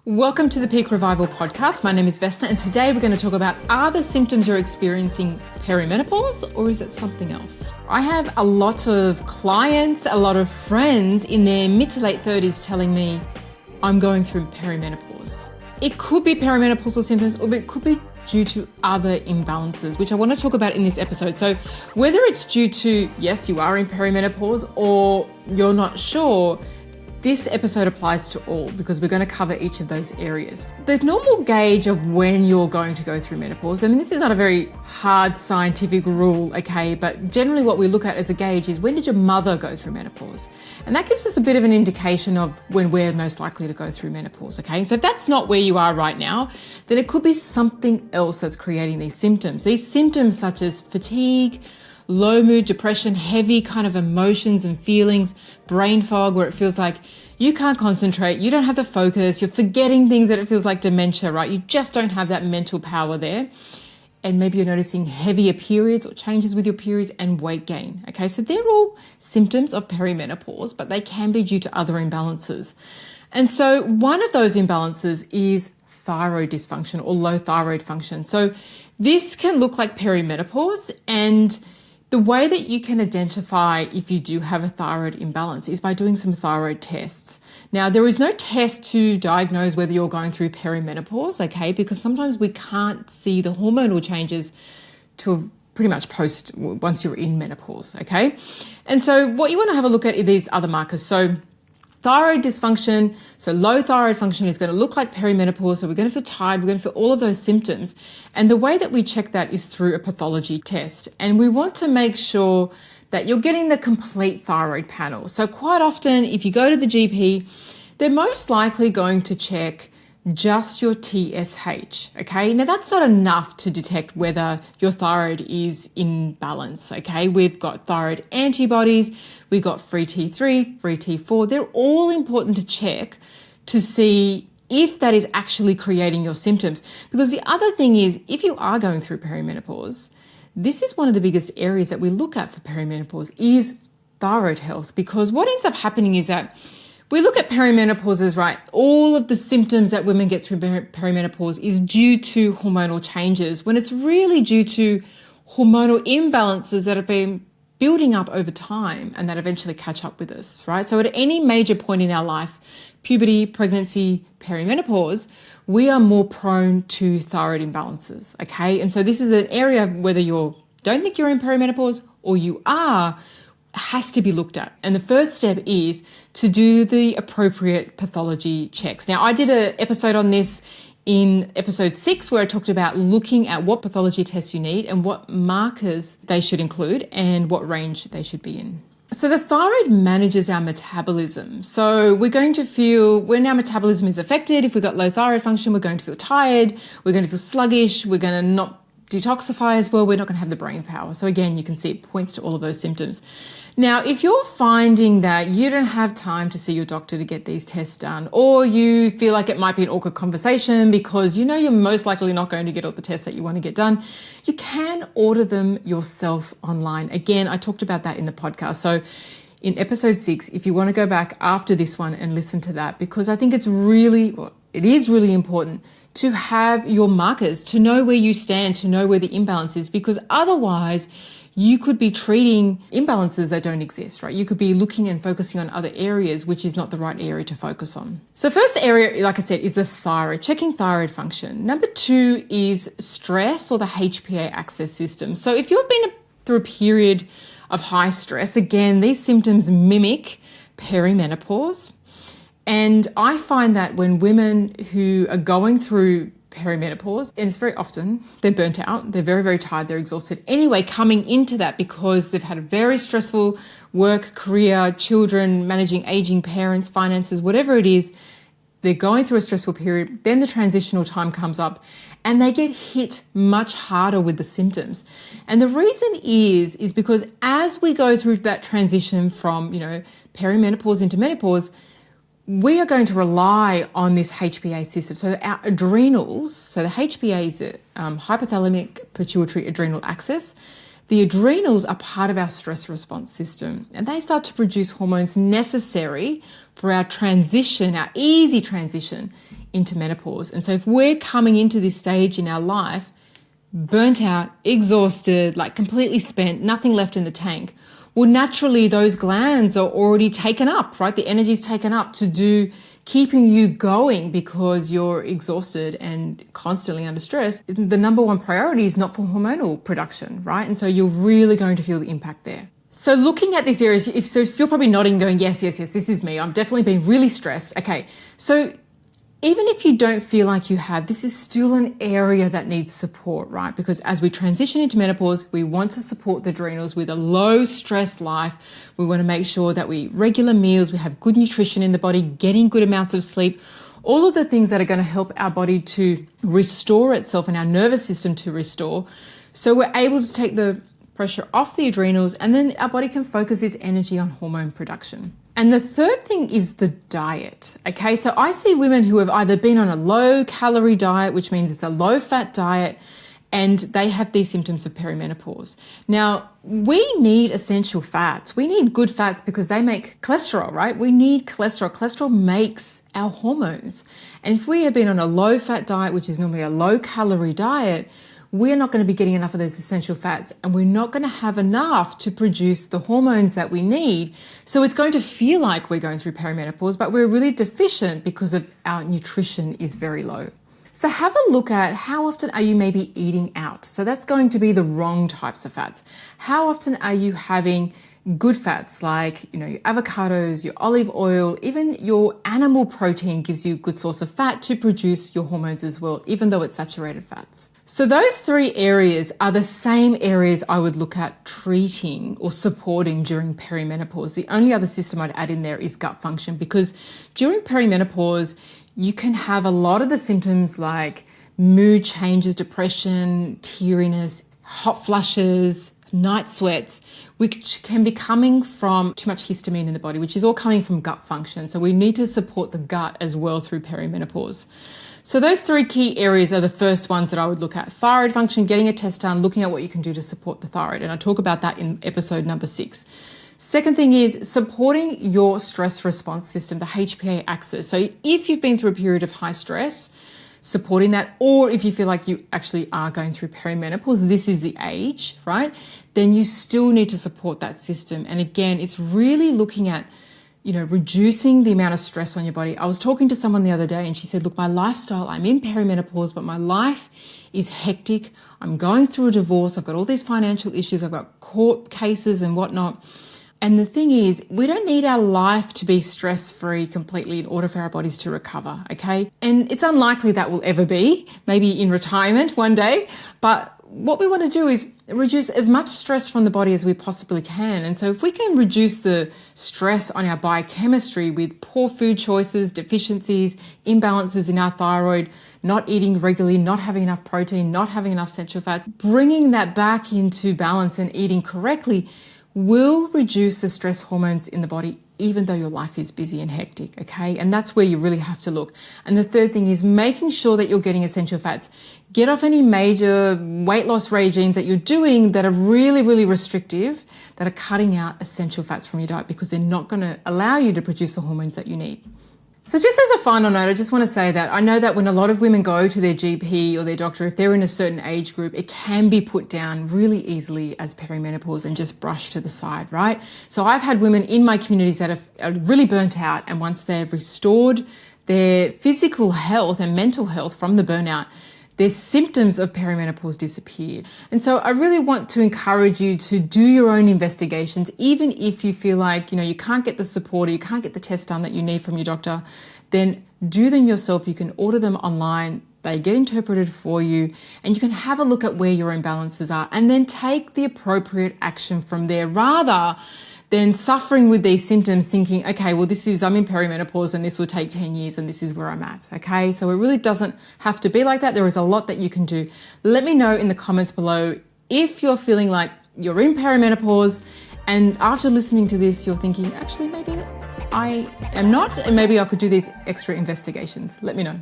Welcome to the Peak Revival podcast. My name is Vesna, and today we're going to talk about, are the symptoms you're experiencing perimenopause or is it something else? I have a lot of clients, a lot of friends in their mid to late 30s telling me I'm going through perimenopause. It could be perimenopausal symptoms or it could be due to other imbalances, which I want to talk about in this episode. So whether it's due to, yes, you are in perimenopause or you're not sure, this episode applies to all because we're going to cover each of those areas. The normal gauge of when you're going to go through menopause, I mean, this is not a very hard scientific rule, okay, but generally what we look at as a gauge is when did your mother go through menopause? And that gives us a bit of an indication of when we're most likely to go through menopause, okay? So if that's not where you are right now, then it could be something else that's creating these symptoms. These symptoms such as fatigue, low mood, depression, heavy kind of emotions and feelings, brain fog where it feels like you can't concentrate, you don't have the focus, you're forgetting things that it feels like dementia, right? You just don't have that mental power there. And maybe you're noticing heavier periods or changes with your periods and weight gain. Okay, so they're all symptoms of perimenopause, but they can be due to other imbalances. And so one of those imbalances is thyroid dysfunction or low thyroid function. So this can look like perimenopause, and the way that you can identify if you do have a thyroid imbalance is by doing some thyroid tests. Now, there is no test to diagnose whether you're going through perimenopause, okay, because sometimes we can't see the hormonal changes till pretty much once you're in menopause, okay? And so what you want to have a look at are these other markers. So thyroid dysfunction, so low thyroid function is going to look like perimenopause. So we're going to feel tired, we're going to feel all of those symptoms. And the way that we check that is through a pathology test. And we want to make sure that you're getting the complete thyroid panel. So quite often, if you go to the GP, they're most likely going to check just your TSH, okay? Now that's not enough to detect whether your thyroid is in balance, okay? We've got thyroid antibodies, we've got free T3, free T4. They're all important to check to see if that is actually creating your symptoms. Because the other thing is, if you are going through perimenopause, this is one of the biggest areas that we look at for perimenopause is thyroid health. Because what ends up happening is that we look at perimenopause as, right, all of the symptoms that women get through perimenopause is due to hormonal changes, when it's really due to hormonal imbalances that have been building up over time and that eventually catch up with us, right? So at any major point in our life, puberty, pregnancy, perimenopause, we are more prone to thyroid imbalances, okay? And so this is an area whether you don't think you're in perimenopause or you are, has to be looked at. And the first step is to do the appropriate pathology checks. Now, I did an episode on this in episode 6 where I talked about looking at what pathology tests you need and what markers they should include and what range they should be in. So the thyroid manages our metabolism. So we're going to feel, when our metabolism is affected, if we've got low thyroid function, we're going to feel tired, we're going to feel sluggish, we're going to not detoxify as well, we're not going to have the brain power. So again, you can see it points to all of those symptoms. Now, if you're finding that you don't have time to see your doctor to get these tests done, or you feel like it might be an awkward conversation because you know you're most likely not going to get all the tests that you want to get done, you can order them yourself online. Again, I talked about that in the podcast. So in episode 6, if you want to go back after this one and listen to that, because I think it is really important to have your markers, to know where you stand, to know where the imbalance is, because otherwise you could be treating imbalances that don't exist, right? You could be looking and focusing on other areas, which is not the right area to focus on. So first area, like I said, is the thyroid, checking thyroid function. Number 2 is stress or the HPA Axis system. So if you've been through a period of high stress, again, these symptoms mimic perimenopause. And I find that when women who are going through perimenopause, and it's very often, they're burnt out, they're very, very tired, they're exhausted. Anyway, coming into that because they've had a very stressful work, career, children, managing aging parents, finances, whatever it is, they're going through a stressful period, then the transitional time comes up and they get hit much harder with the symptoms. And the reason is because as we go through that transition from, perimenopause into menopause, we are going to rely on this HPA system. So our adrenals, so the HPA is the hypothalamic pituitary adrenal axis. The adrenals are part of our stress response system, and they start to produce hormones necessary for our transition, our easy transition into menopause. And so if we're coming into this stage in our life burnt out, exhausted, like completely spent, nothing left in the tank, well, naturally those glands are already taken up, right? The energy's taken up to do keeping you going because you're exhausted and constantly under stress. The number one priority is not for hormonal production, right? And so you're really going to feel the impact there. So looking at these areas, if you're probably nodding going, yes, this is me. I'm definitely been really stressed. Okay, so even if you don't feel like you have, this is still an area that needs support, right? Because as we transition into menopause, we want to support the adrenals with a low stress life. We want to make sure that we regular meals, we have good nutrition in the body, getting good amounts of sleep, all of the things that are going to help our body to restore itself and our nervous system to restore. So we're able to take the pressure off the adrenals, and then our body can focus this energy on hormone production. And the third thing is the diet. Okay, so I see women who have either been on a low calorie diet, which means it's a low fat diet, and they have these symptoms of perimenopause. Now, we need essential fats. We need good fats because they make cholesterol, right? We need cholesterol. Cholesterol makes our hormones. And if we have been on a low fat diet, which is normally a low calorie diet, we're not going to be getting enough of those essential fats, and we're not going to have enough to produce the hormones that we need. So it's going to feel like we're going through perimenopause, but we're really deficient because of our nutrition is very low. So have a look at how often are you maybe eating out. So that's going to be the wrong types of fats. How often are you having good fats like, your avocados, your olive oil, even your animal protein gives you a good source of fat to produce your hormones as well, even though it's saturated fats. So those three areas are the same areas I would look at treating or supporting during perimenopause. The only other system I'd add in there is gut function, because during perimenopause, you can have a lot of the symptoms like mood changes, depression, teariness, hot flushes, night sweats, which can be coming from too much histamine in the body, which is all coming from gut function. So we need to support the gut as well through perimenopause. So those three key areas are the first ones that I would look at. Thyroid function, getting a test done, looking at what you can do to support the thyroid. And I talk about that in episode number 6. Second thing is supporting your stress response system, the HPA Axis. So if you've been through a period of high stress, supporting that, or if you feel like you actually are going through perimenopause, this is the age, right? Then you still need to support that system. And again, it's really looking at reducing the amount of stress on your body. I was talking to someone the other day and she said, look, my lifestyle, I'm in perimenopause, but my life is hectic. I'm going through a divorce. I've got all these financial issues. I've got court cases and whatnot. And the thing is, we don't need our life to be stress-free completely in order for our bodies to recover, okay? And it's unlikely that will ever be, maybe in retirement one day, but what we want to do is reduce as much stress from the body as we possibly can. And so if we can reduce the stress on our biochemistry with poor food choices, deficiencies, imbalances in our thyroid, not eating regularly, not having enough protein, not having enough essential fats, bringing that back into balance and eating correctly will reduce the stress hormones in the body, even though your life is busy and hectic, okay? And that's where you really have to look. And the third thing is making sure that you're getting essential fats. Get off any major weight loss regimes that you're doing that are really, really restrictive, that are cutting out essential fats from your diet, because they're not going to allow you to produce the hormones that you need. So just as a final note, I just want to say that I know that when a lot of women go to their GP or their doctor, if they're in a certain age group, it can be put down really easily as perimenopause and just brushed to the side, right? So I've had women in my communities that are really burnt out, and once they've restored their physical health and mental health from the burnout, their symptoms of perimenopause disappeared. And so I really want to encourage you to do your own investigations, even if you feel like, you can't get the support or you can't get the test done that you need from your doctor, then do them yourself. You can order them online. They get interpreted for you, and you can have a look at where your imbalances are and then take the appropriate action from there, rather than suffering with these symptoms thinking, okay, well, I'm in perimenopause and this will take 10 years and this is where I'm at, okay? So it really doesn't have to be like that. There is a lot that you can do. Let me know in the comments below if you're feeling like you're in perimenopause and after listening to this, you're thinking, actually, maybe I am not, and maybe I could do these extra investigations. Let me know.